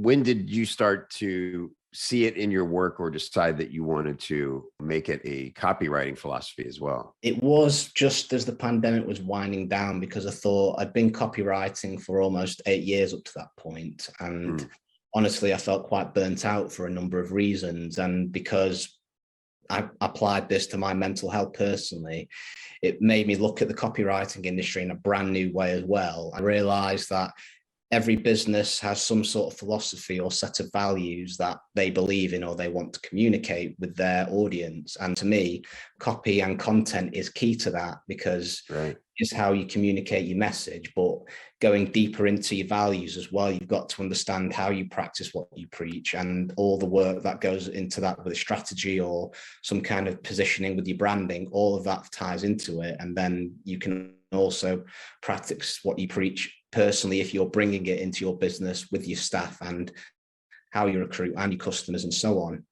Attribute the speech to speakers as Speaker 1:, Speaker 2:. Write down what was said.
Speaker 1: when did you start to see it in your work or decide that you wanted to make it a copywriting philosophy as well?
Speaker 2: It was just as the pandemic was winding down, because I thought I'd been copywriting for almost 8 years up to that point. And honestly, I felt quite burnt out for a number of reasons. And because I applied this to my mental health personally, it made me look at the copywriting industry in a brand new way as well. I realized that every business has some sort of philosophy or set of values that they believe in or they want to communicate with their audience. And to me, copy and content is key to that, because it's how you communicate your message. But going deeper into your values as well, you've got to understand how you practice what you preach and all the work that goes into that with a strategy or some kind of positioning with your branding. All of that ties into it. And then you can also practice what you preach personally if you're bringing it into your business with your staff and how you recruit and your customers and so on.